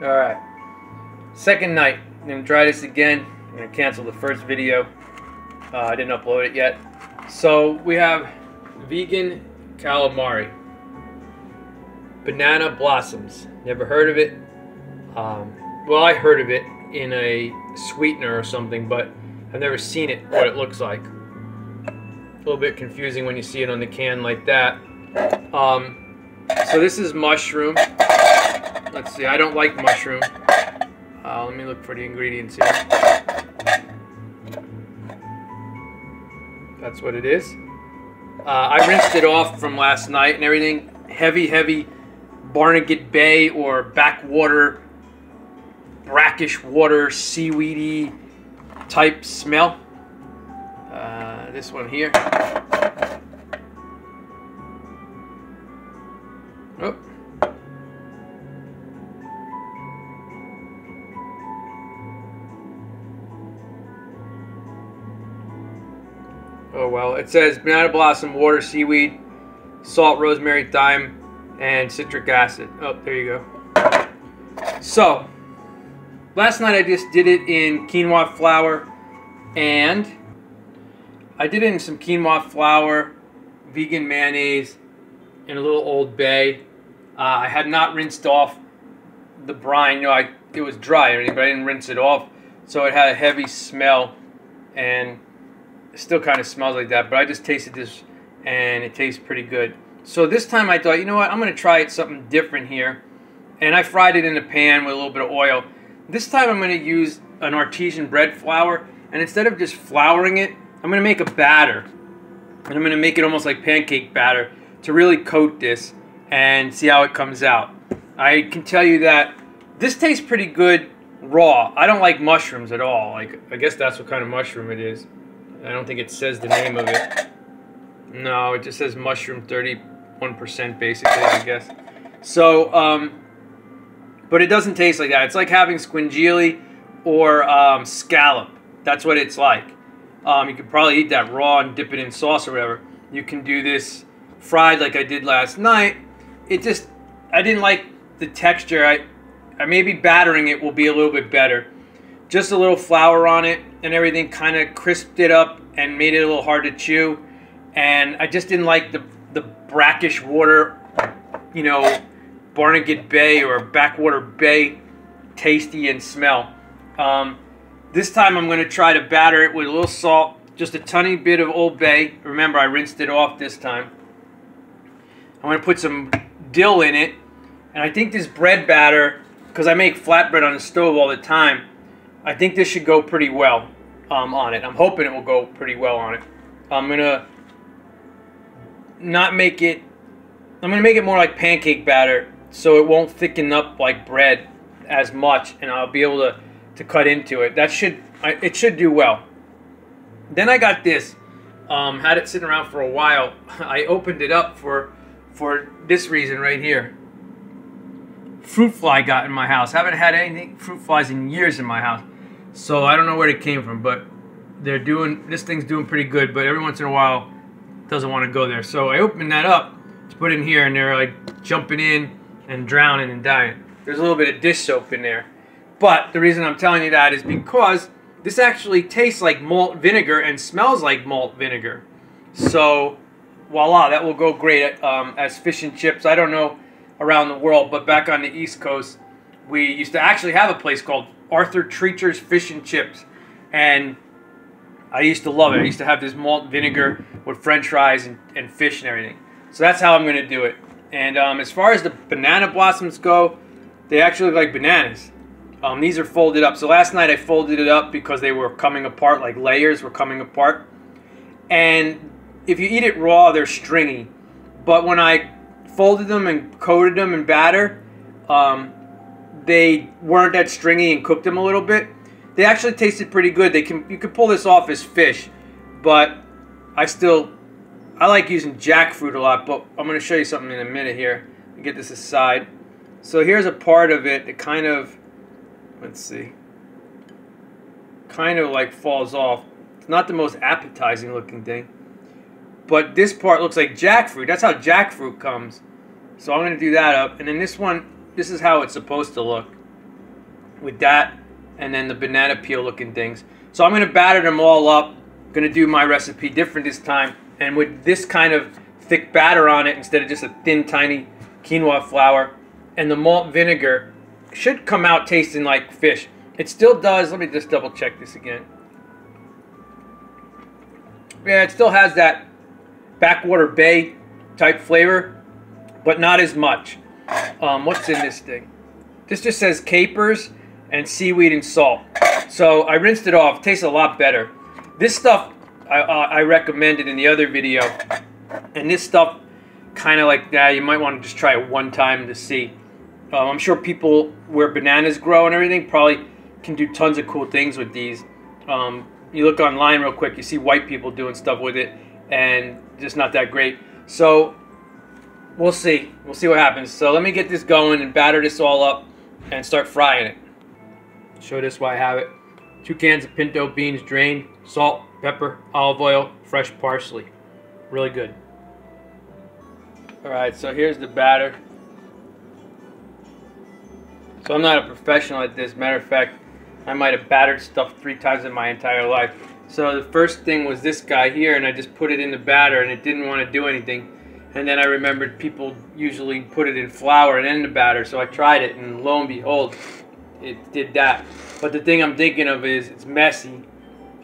Alright, second night. I'm going to try this again. I'm going to cancel the first video. I didn't upload it yet. So we have vegan calamari. Banana blossoms. Never heard of it. Well, I heard of it in a sweetener or something, but I've never seen it, what it looks like. A little bit confusing when you see it on the can like that. So this is mushroom. Let's see, I don't like mushroom. Let me look for the ingredients here. That's what it is. I rinsed it off from last night and everything. Heavy Barnegat Bay or backwater, brackish water, seaweedy type smell. This one here. Oh. Oh well, it says banana blossom, water, seaweed, salt, rosemary, thyme, and citric acid. Oh, there you go. So, last night I just did it in quinoa flour, and I did it in some quinoa flour, vegan mayonnaise, and a little Old Bay. I had not rinsed off the brine. You know, it was dry and everything, but I didn't rinse it off, so it had a heavy smell, and it still kind of smells like that. But I just tasted this, and it tastes pretty good. So this time I thought, you know what, I'm going to try something different here, and I fried it in a pan with a little bit of oil. This time I'm going to use an artesian bread flour, and instead of just flouring it, I'm going to make a batter, and I'm going to make it almost like pancake batter to really coat this and see how it comes out. I can tell you that this tastes pretty good raw. I don't like mushrooms at all. Like, I guess that's what kind of mushroom it is. I don't think it says the name of it. No, it just says mushroom 31% basically, I guess. So, but it doesn't taste like that. It's like having squingili or scallop. That's what it's like. You could probably eat that raw and dip it in sauce or whatever. You can do this fried like I did last night. I didn't like the texture. I maybe battering it will be a little bit better. Just a little flour on it and everything kind of crisped it up and made it a little hard to chew. And I just didn't like the brackish water, you know, Barnegat Bay or Backwater Bay tasty and smell. This time I'm going to try to batter it with a little salt, just a tiny bit of Old Bay. Remember, I rinsed it off this time. I'm going to put some dill in it. And I think this bread batter, because I make flatbread on the stove all the time, I think this should go pretty well on it. I'm hoping it will go pretty well on it. I'm going to make it more like pancake batter so it won't thicken up like bread as much, and I'll be able to cut into it. It should do well. Then I got this. Had it sitting around for a while. I opened it up for this reason right here. Fruit fly got in my house. Haven't had anything fruit flies in years in my house, so I don't know where it came from, but this thing's doing pretty good, but every once in a while it doesn't want to go there. So I opened that up to put in here, and they're like jumping in and drowning and dying. There's a little bit of dish soap in there. But the reason I'm telling you that is because this actually tastes like malt vinegar and smells like malt vinegar. So, voila, that will go great as fish and chips. I don't know around the world, but back on the East Coast, we used to actually have a place called Arthur Treacher's Fish and Chips. And I used to love it. I used to have this malt vinegar with french fries and fish and everything. So that's how I'm going to do it. And as far as the banana blossoms go, they actually look like bananas. These are folded up. So last night I folded it up because they were coming apart, like layers were coming apart. And if you eat it raw, they're stringy. But when I folded them and coated them in batter, they weren't that stringy and cooked them a little bit. They actually tasted pretty good. You could pull this off as fish, but I like using jackfruit a lot, but I'm going to show you something in a minute here. Get this aside. So here's a part of it that kind of, let's see, kind of like falls off. It's not the most appetizing looking thing, but this part looks like jackfruit. That's how jackfruit comes. So I'm going to do that up, and then this one, this is how it's supposed to look. with that, and then the banana peel looking things. So I'm going to batter them all up. I'm going to do my recipe different this time, and with this kind of thick batter on it instead of just a thin, tiny quinoa flour, and the malt vinegar should come out tasting like fish. It still does. Let me just double check this again. Yeah, it still has that backwater bay type flavor, but not as much. What's in this thing? This just says capers and seaweed and salt. So I rinsed it off. It tastes a lot better. This stuff I recommended in the other video, and this stuff kind of like that. You might want to just try it one time to see. I'm sure people where bananas grow and everything probably can do tons of cool things with these. You look online real quick, you see white people doing stuff with it, and just not that great. So we'll see. We'll see what happens. So let me get this going and batter this all up and start frying it. Show this why I have it. 2 cans of pinto beans drained, salt, pepper, olive oil, fresh parsley. Really good. Alright, so here's the batter. So I'm not a professional at this. Matter of fact, I might have battered stuff 3 times in my entire life. So the first thing was this guy here, and I just put it in the batter, and it didn't want to do anything. And then I remembered people usually put it in flour and then the batter, so I tried it, and lo and behold, it did that. But the thing I'm thinking of is it's messy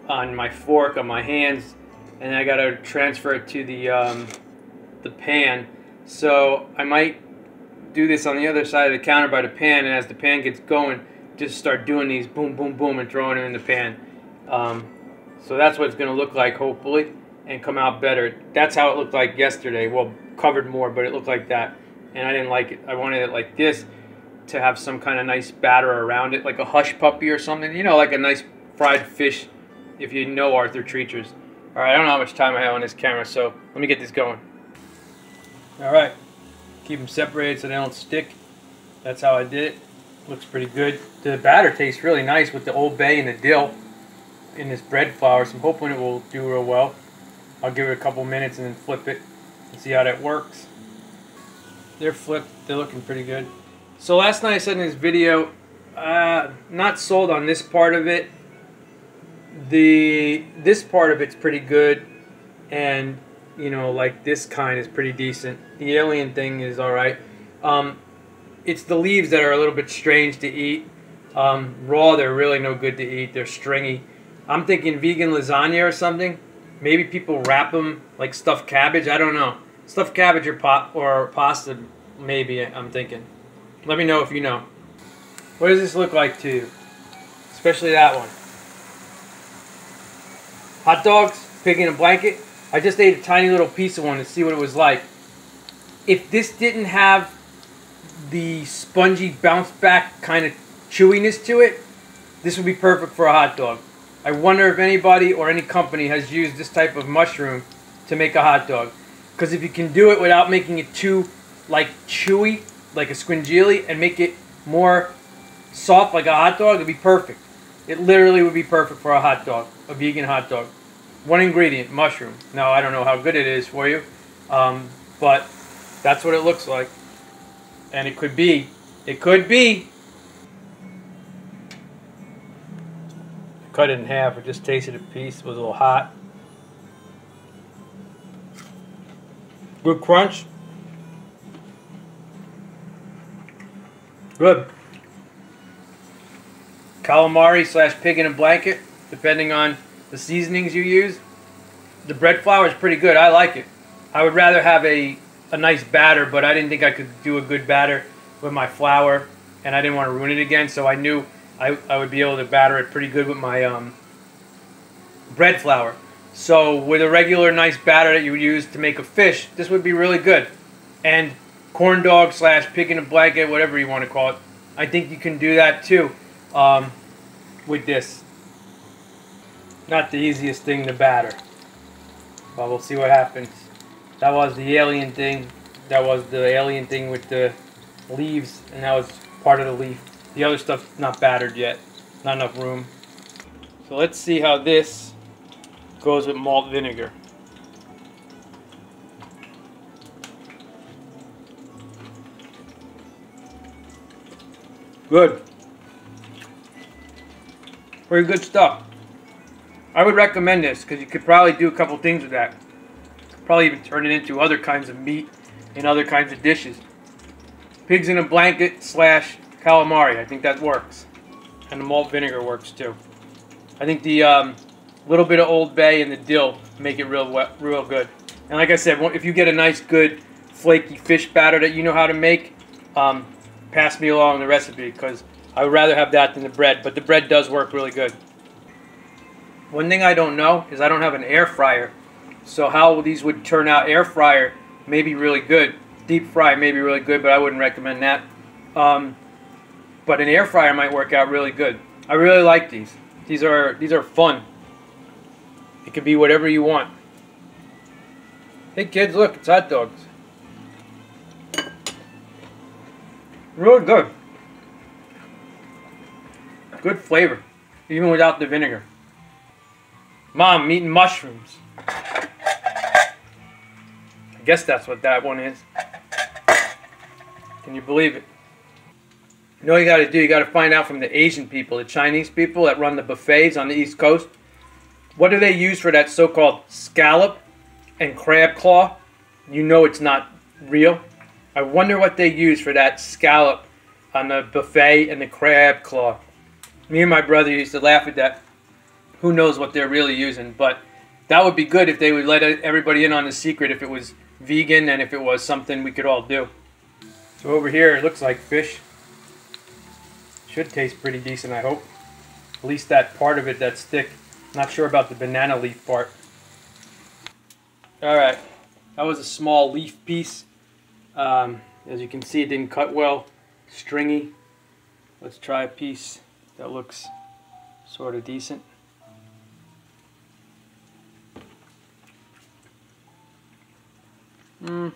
on my fork, on my hands, and I got to transfer it to the pan. So I might do this on the other side of the counter by the pan, and as the pan gets going, just start doing these boom, boom, boom, and throwing it in the pan. So that's what it's going to look like, hopefully, and come out better. That's how it looked like yesterday. Well, covered more, but it looked like that, and I didn't like it. I wanted it like this to have some kind of nice batter around it, like a hush puppy or something. You know, like a nice fried fish, if you know Arthur Treacher's. All right, I don't know how much time I have on this camera, so let me get this going. All right, keep them separated so they don't stick. That's how I did it. Looks pretty good. The batter tastes really nice with the Old Bay and the dill in this bread flour, so I'm hoping it will do real well. I'll give it a couple minutes and then flip it and see how that works. They're flipped. They're looking pretty good. So last night I said in this video, not sold on this part of it. This part of it's pretty good, and you know, like this kind is pretty decent. The alien thing is all right. It's the leaves that are a little bit strange to eat. Raw, they're really no good to eat. They're stringy. I'm thinking vegan lasagna or something. Maybe people wrap them like stuffed cabbage. I don't know. Stuffed cabbage or pasta, maybe, I'm thinking. Let me know if you know. What does this look like to you? Especially that one. Hot dogs, pig in a blanket. I just ate a tiny little piece of one to see what it was like. If this didn't have the spongy bounce back kind of chewiness to it, this would be perfect for a hot dog. I wonder if anybody or any company has used this type of mushroom to make a hot dog. Because if you can do it without making it too like chewy, like a squingili, and make it more soft like a hot dog, it'd be perfect. It literally would be perfect for a hot dog, a vegan hot dog. One ingredient, mushroom. Now, I don't know how good it is for you, but that's what it looks like. And it could be. Cut it in half or just tasted a piece. It was a little hot. Good crunch. Good. Calamari / pig in a blanket, depending on the seasonings you use. The bread flour is pretty good. I like it. I would rather have a nice batter, but I didn't think I could do a good batter with my flour, and I didn't want to ruin it again, so I knew I would be able to batter it pretty good with my bread flour. So with a regular nice batter that you would use to make a fish, this would be really good. And corn dog / pig in a blanket, whatever you want to call it, I think you can do that too with this. Not the easiest thing to batter, but we'll see what happens. That was the alien thing. That was the alien thing with the leaves, and that was part of the leaf. The other stuff's not battered yet. Not enough room. So let's see how this goes with malt vinegar. Good. Pretty good stuff. I would recommend this because you could probably do a couple things with that. Probably even turn it into other kinds of meat and other kinds of dishes. Pigs in a blanket / calamari. I think that works. And the malt vinegar works too. I think the little bit of Old Bay and the dill make it real good. And like I said, if you get a nice good flaky fish batter that you know how to make, pass me along the recipe because I would rather have that than the bread. But the bread does work really good. One thing I don't know is I don't have an air fryer. So how these would turn out, air fryer may be really good. Deep fry may be really good, but I wouldn't recommend that. But an air fryer might work out really good. I really like these. These are fun. It could be whatever you want. Hey kids, look, it's hot dogs. Really good. Good flavor, even without the vinegar. Mom, I'm eating mushrooms. I guess that's what that one is. Can you believe it? You know what you got to do? You got to find out from the Asian people, the Chinese people that run the buffets on the East Coast. What do they use for that so-called scallop and crab claw? You know it's not real. I wonder what they use for that scallop on the buffet and the crab claw. Me and my brother used to laugh at that. Who knows what they're really using, but that would be good if they would let everybody in on the secret if it was vegan and if it was something we could all do. So over here it looks like fish. Should taste pretty decent, I hope. At least that part of it that's thick. Not sure about the banana leaf part. Alright, that was a small leaf piece. As you can see, it didn't cut well. Stringy. Let's try a piece that looks sort of decent. I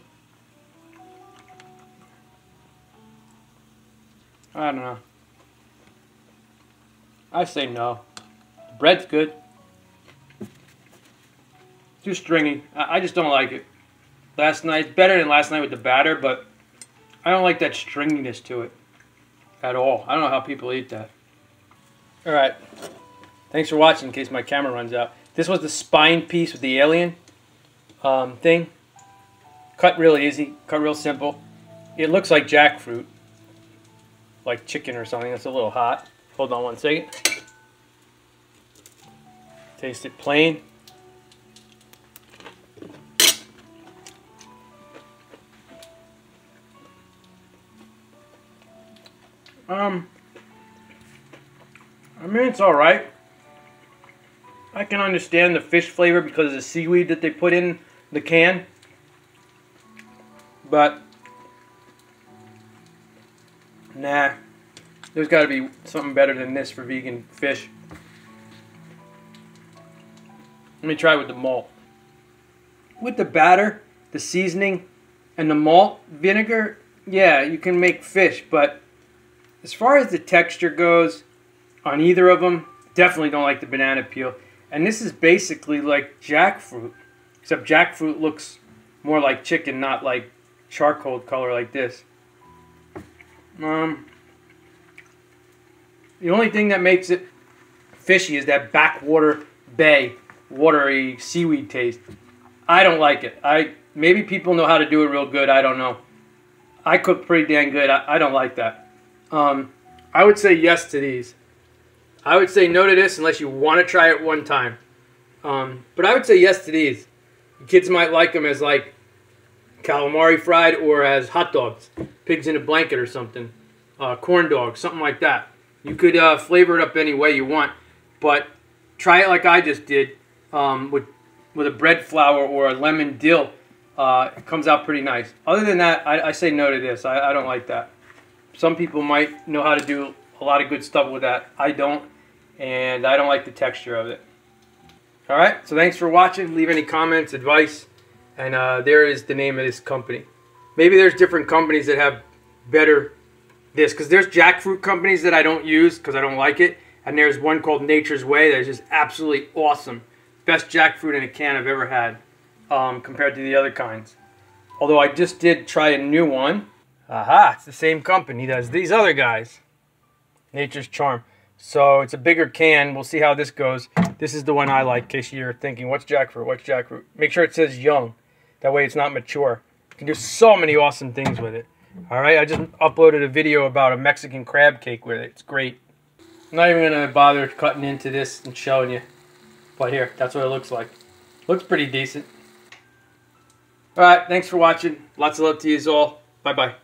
don't know. I say no. The bread's good. Too stringy. I just don't like it. Last night, better than last night with the batter, but I don't like that stringiness to it at all. I don't know how people eat that. Alright. Thanks for watching in case my camera runs out. This was the spine piece with the alien thing. Cut real easy. Cut real simple. It looks like jackfruit. Like chicken or something. That's a little hot. Hold on one second. Taste it plain. I mean, it's alright. I can understand the fish flavor because of the seaweed that they put in the can. But nah, there's got to be something better than this for vegan fish. Let me try with the malt. With the batter, the seasoning, and the malt vinegar, yeah, you can make fish, but as far as the texture goes on either of them, definitely don't like the banana peel. And this is basically like jackfruit, except jackfruit looks more like chicken, not like charcoal color like this. The only thing that makes it fishy is that backwater bay, watery seaweed taste. I don't like it. Maybe people know how to do it real good. I don't know. I cook pretty dang good. I don't like that. I would say yes to these. I would say no to this unless you want to try it one time. But I would say yes to these. The kids might like them as like calamari fried or as hot dogs, pigs in a blanket or something, corn dogs, something like that. You could flavor it up any way you want, but try it like I just did with a bread flour or a lemon dill. It comes out pretty nice. Other than that, I say no to this. I don't like that. Some people might know how to do a lot of good stuff with that. I don't, and I don't like the texture of it. Alright, so thanks for watching. Leave any comments, advice, and there is the name of this company. Maybe there's different companies that have better this, because there's jackfruit companies that I don't use because I don't like it, and there's one called Nature's Way that is just absolutely awesome. Best jackfruit in a can I've ever had compared to the other kinds. Although I just did try a new one. Aha, it's the same company that does these other guys. Nature's Charm. So it's a bigger can. We'll see how this goes. This is the one I like, in case you're thinking, what's jackfruit? What's jackfruit? Make sure it says young. That way it's not mature. You can do so many awesome things with it. All right, I just uploaded a video about a Mexican crab cake with it. It's great. I'm not even going to bother cutting into this and showing you. But here, that's what it looks like. Looks pretty decent. All right, thanks for watching. Lots of love to you all. Bye-bye.